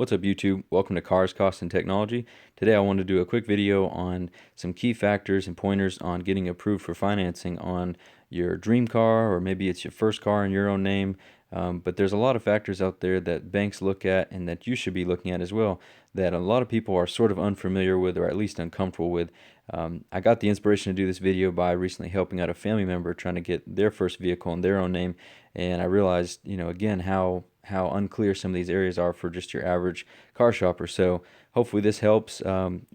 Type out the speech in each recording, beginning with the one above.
What's up YouTube? Welcome to Cars, Cost, and Technology. Today I wanted to do a quick video on some key factors and pointers on getting approved for financing on your dream car, or maybe it's your first car in your own name. But there's a lot of factors out there that banks look at and that you should be looking at as well that a lot of people are sort of unfamiliar with, or at least uncomfortable with. I got the inspiration to do this video by recently helping out a family member trying to get their first vehicle in their own name, and I realized, again, how unclear some of these areas are for just your average car shopper. So hopefully this helps.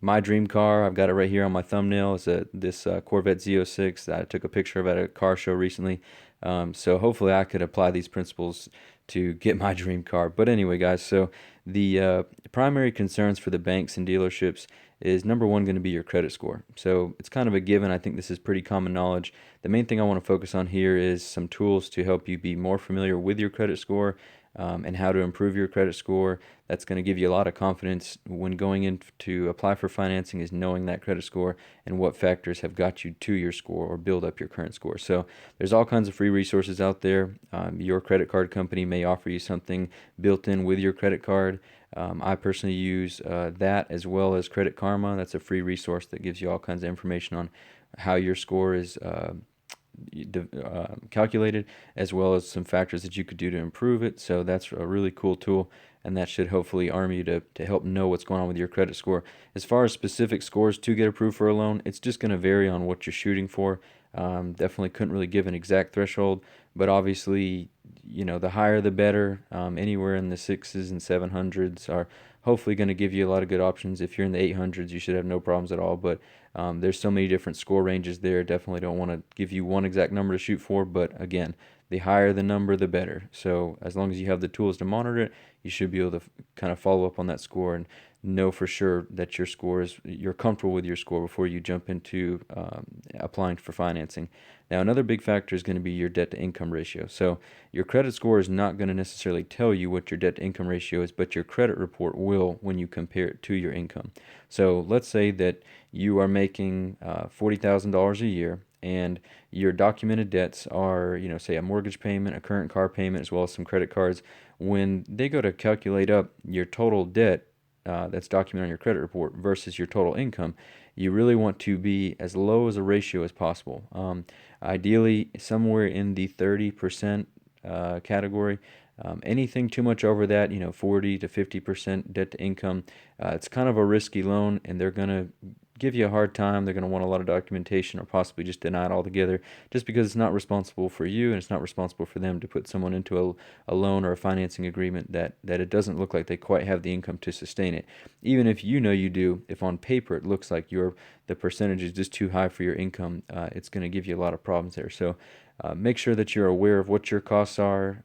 My dream car, I've got it right here on my thumbnail, is this Corvette Z06 that I took a picture of at a car show recently. So hopefully I could apply these principles to get my dream car. But anyway, guys, so the primary concerns for the banks and dealerships is number one going to be your credit score. So it's kind of a given. I think this is pretty common knowledge. The main thing I want to focus on here is some tools to help you be more familiar with your credit score, and how to improve your credit score. That's going to give you a lot of confidence when going in to apply for financing, is knowing that credit score and what factors have got you to your score or build up your current score. So there's all kinds of free resources out there. Your credit card company may offer you something built in with your credit card. I personally use that, as well as Credit Karma. That's a free resource that gives you all kinds of information on how your score is calculated, as well as some factors that you could do to improve it. So that's a really cool tool, and that should hopefully arm you to help know what's going on with your credit score. As far as specific scores to get approved for a loan, it's just going to vary on what you're shooting for. Definitely couldn't really give an exact threshold, but obviously, the higher the better. Anywhere in the 6s and 700s are hopefully going to give you a lot of good options. If you're in the 800s, you should have no problems at all. But there's so many different score ranges there. Definitely don't want to give you one exact number to shoot for, but again, the higher the number, the better. So as long as you have the tools to monitor it, you should be able to kind of follow up on that score and know for sure that you're comfortable with your score before you jump into applying for financing. Now, another big factor is going to be your debt to income ratio. So your credit score is not going to necessarily tell you what your debt to income ratio is, but your credit report will when you compare it to your income. So let's say that you are making $40,000 a year, and your documented debts are, say a mortgage payment, a current car payment, as well as some credit cards. When they go to calculate up your total debt that's documented on your credit report versus your total income, you really want to be as low as a ratio as possible. Ideally, somewhere in the 30% category. Anything too much over that, 40 to 50% debt to income, it's kind of a risky loan, and they're going to give you a hard time. They're going to want a lot of documentation, or possibly just deny it altogether, just because it's not responsible for you, and it's not responsible for them to put someone into a loan or a financing agreement that it doesn't look like they quite have the income to sustain it. Even if you know you do, if on paper it looks like the percentage is just too high for your income, it's going to give you a lot of problems there. So make sure that you're aware of what your costs are.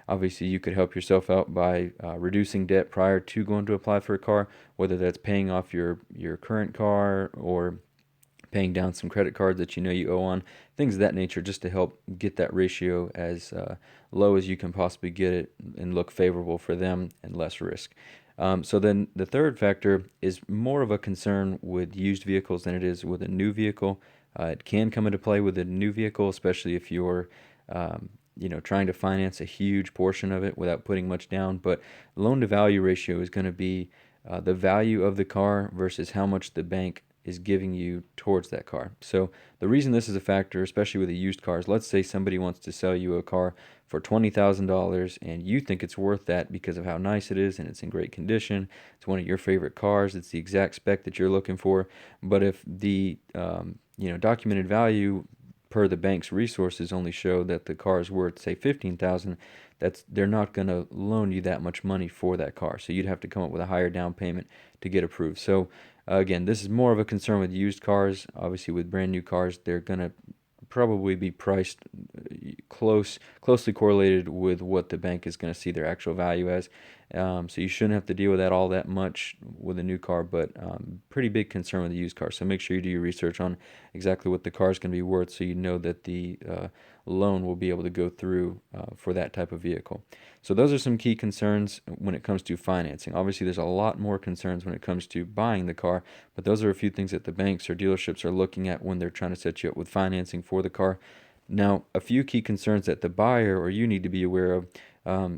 Obviously, you could help yourself out by reducing debt prior to going to apply for a car, whether that's paying off your current car or paying down some credit cards that you owe on, things of that nature, just to help get that ratio as low as you can possibly get it and look favorable for them and less risk. So then the third factor is more of a concern with used vehicles than it is with a new vehicle. It can come into play with a new vehicle, especially if you're trying to finance a huge portion of it without putting much down. But loan to value ratio is going to be the value of the car versus how much the bank is giving you towards that car. So the reason this is a factor, especially with the used cars, let's say somebody wants to sell you a car for $20,000, and you think it's worth that because of how nice it is and it's in great condition. It's one of your favorite cars. It's the exact spec that you're looking for. But if the documented value per the bank's resources only show that the car is worth, say, $15,000, they're not going to loan you that much money for that car. So you'd have to come up with a higher down payment to get approved. So again, this is more of a concern with used cars. Obviously, with brand new cars, they're going to probably be priced closely correlated with what the bank is going to see their actual value as. So you shouldn't have to deal with that all that much with a new car, but pretty big concern with a used car. So make sure you do your research on exactly what the car is going to be worth, so you know that the loan will be able to go through for that type of vehicle. So those are some key concerns when it comes to financing. Obviously, there's a lot more concerns when it comes to buying the car, but those are a few things that the banks or dealerships are looking at when they're trying to set you up with financing for the car. Now, a few key concerns that the buyer or you need to be aware of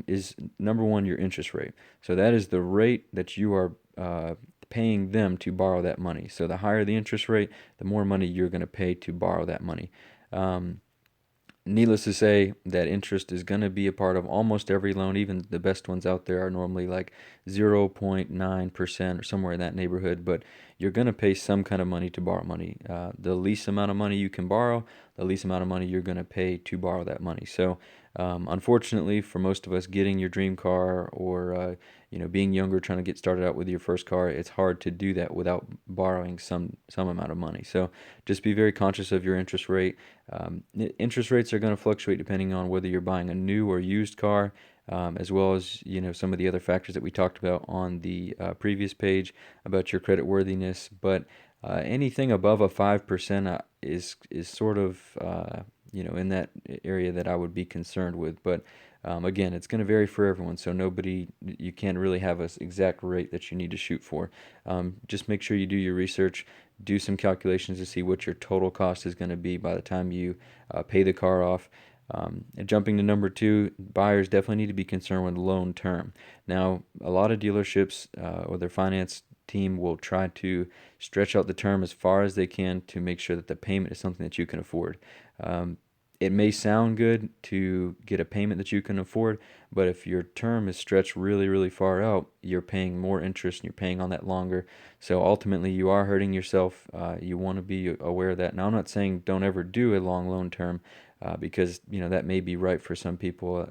is number one, your interest rate. So that is the rate that you are paying them to borrow that money. So the higher the interest rate, the more money you're going to pay to borrow that money. Um, Needless to say, that interest is going to be a part of almost every loan. Even the best ones out there are normally like 0.9% or somewhere in that neighborhood, but you're going to pay some kind of money to borrow money. The least amount of money you can borrow, the least amount of money you're going to pay to borrow that money. So, unfortunately, for most of us, getting your dream car or being younger, trying to get started out with your first car, it's hard to do that without borrowing some amount of money. So, just be very conscious of your interest rate. Interest rates are going to fluctuate depending on whether you're buying a new or used car, as well as some of the other factors that we talked about on the previous page about your credit worthiness. But anything above a 5% is sort of in that area that I would be concerned with. But again, it's going to vary for everyone, so you can't really have an exact rate that you need to shoot for. Just make sure you do your research, do some calculations to see what your total cost is going to be by the time you pay the car off. And jumping to number two, buyers definitely need to be concerned with loan term. Now, a lot of dealerships or their finance team will try to stretch out the term as far as they can to make sure that the payment is something that you can afford. Um, it may sound good to get a payment that you can afford, but if your term is stretched really, really far out, you're paying more interest and you're paying on that longer. So ultimately, you are hurting yourself. You want to be aware of that. Now, I'm not saying don't ever do a long loan term because that may be right for some people,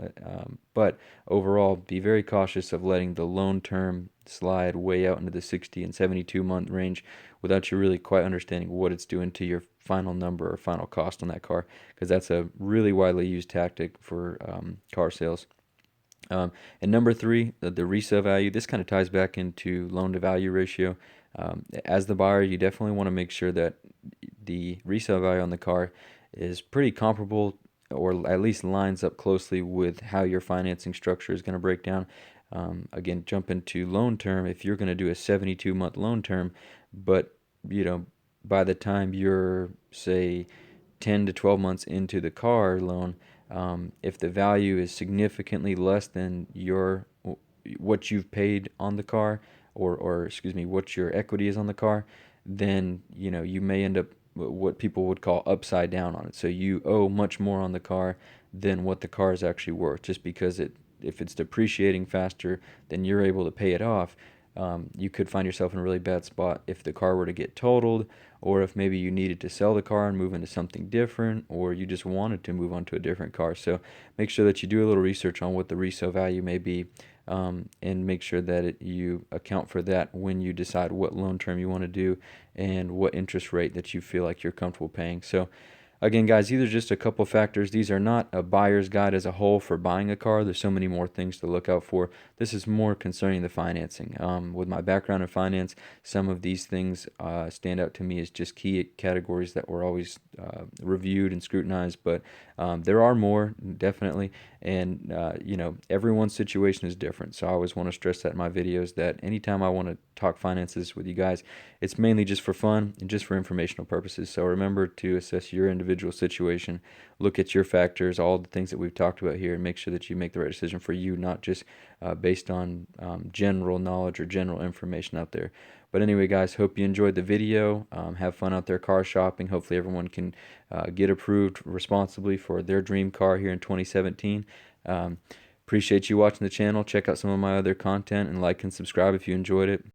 but overall, be very cautious of letting the loan term slide way out into the 60 and 72-month range without you really quite understanding what it's doing to your final number or final cost on that car, because that's a really widely used tactic for car sales. And number three, the resale value. This kind of ties back into loan to value ratio. As the buyer, you definitely want to make sure that the resale value on the car is pretty comparable or at least lines up closely with how your financing structure is going to break down. Again, jump into loan term. If you're going to do a 72-month loan term, but by the time you're, say, 10 to 12 months into the car loan, if the value is significantly less than what you've paid on the car, or excuse me, what your equity is on the car, then you may end up what people would call upside down on it. So you owe much more on the car than what the car is actually worth, just because if it's depreciating faster than you're able to pay it off. You could find yourself in a really bad spot if the car were to get totaled, or if maybe you needed to sell the car and move into something different, or you just wanted to move on to a different car. So make sure that you do a little research on what the resale value may be, and make sure that you account for that when you decide what loan term you want to do and what interest rate that you feel like you're comfortable paying. So again, guys, these are just a couple factors. These are not a buyer's guide as a whole for buying a car. There's so many more things to look out for. This is more concerning the financing. With my background in finance, some of these things stand out to me as just key categories that were always reviewed and scrutinized. But there are more, definitely. And, everyone's situation is different. So I always want to stress that in my videos, that anytime I want to talk finances with you guys, it's mainly just for fun and just for informational purposes. So remember to assess your individual situation, look at your factors, all the things that we've talked about here, and make sure that you make the right decision for you, not just based on general knowledge or general information out there. But anyway, guys, hope you enjoyed the video. Have fun out there car shopping. Hopefully everyone can get approved responsibly for their dream car here in 2017. Appreciate you watching the channel. Check out some of my other content and like and subscribe if you enjoyed it.